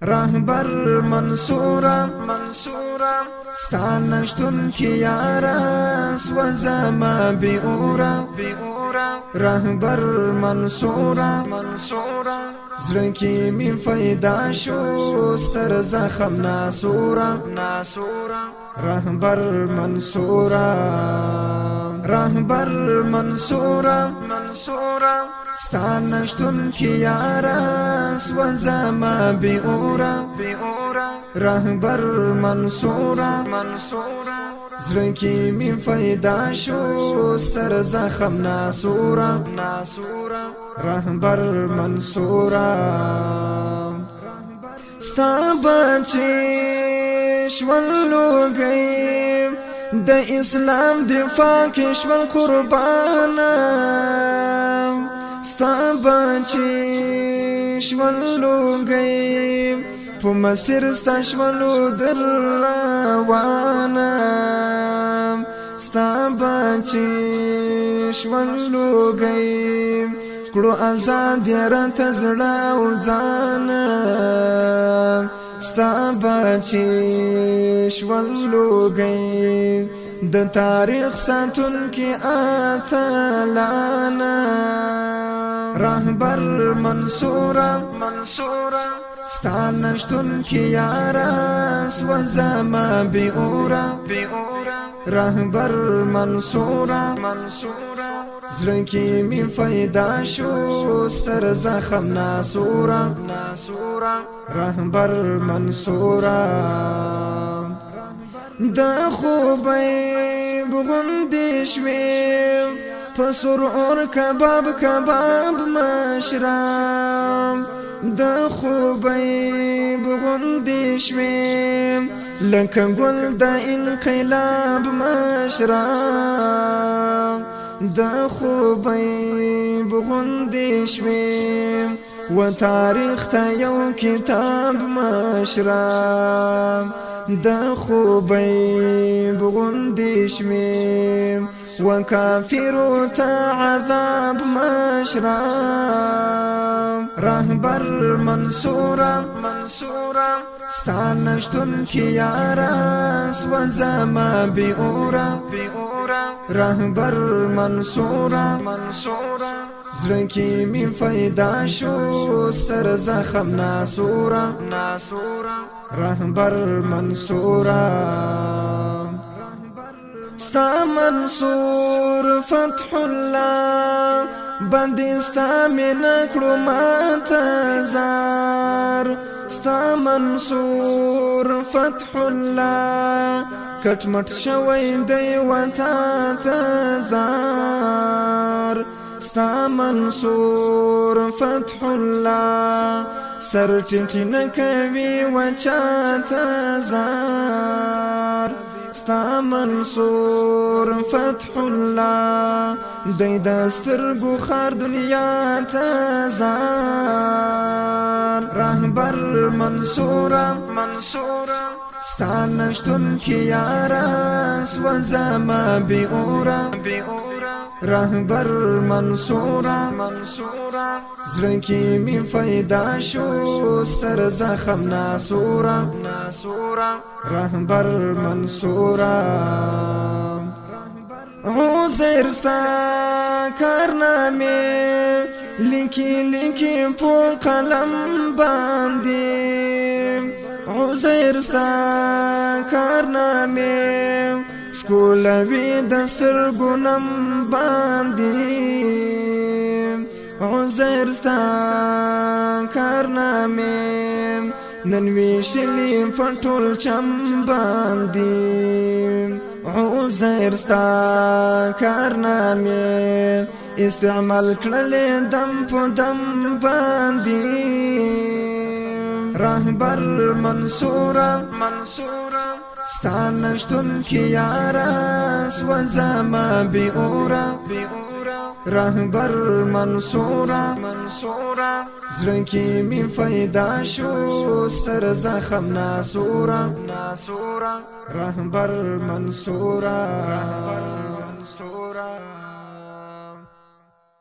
رهبر منصورا ستانشتون کی یارا سوزما بی اورا رهبر منصورا زرنکی می فیدا شو ستر زخم ناسورا رهبر منصورا ستانشتون کی یارا سوزما بی اورا رهبر منصورا زرنکی می فیدا شو ستر زخم ناسورا رهبر منصورا ستا بچی شولو گیم د اسلام دفاع کشول قربانم ستا بچی شولو گیم په مسیر ستا شولو در روانم ستا بچی شولو گیم کړو آزاد رات زړه او ځان ستا بچی شولو گئی د تاریخ ساتون کی اتلانا رهبر منصورا ستانشتون کی یارا سوزما بی اورا رهبر منصورا زرنکی می فیدا شو ستر زخم ناسورا رهبر منصورا دا خوبی بغندی شویم پسر اور کباب مشرم دا خوبی بغندی شویم لکه گل دا انقلاب مشرم دا خوبی بغندی شویم و تاریخ تا یو کتاب مشرم دا خوبی بغندی شویم و کافر تا عذاب مشرم رهبر منصورا ستانشتون کی یارا سوزما بی اورا رهبر منصورا زرنکی می فیدا شو ستر زخم ناسورا رهبر منصورا ستا منصور فتح الله باندې ستا مینه کړو ماته زار ستا منصور فتح الله کټ مټ شوی دی وتا ته زار ستا منصور فتح الله سر ټنټنه کوي وچاته زار ستا منصور فتح الله دی دستر بخار دنیا ته زار رهبر منصورا ستانشتون کی یارا سوزما بی اورا رهبر منصورا زرنکی می فیدا شو ستر زخم ناسورا رهبر منصورا عزیر ستا کارنامه لیکی پو قلم باندې عزیر ستا کارنامه شکولوی دستر گنم باندې عزیر ستا کارنامه ننوی شلی فټول چم باندې عزیر ستا کارنامه استعمال کړل دم په دم باندې رهبر منصورا ستانشتون کی یارا سوزما بی اورا رهبر منصورا زرنکی می فیدا شو ستر زخم ناسورا رهبر منصورا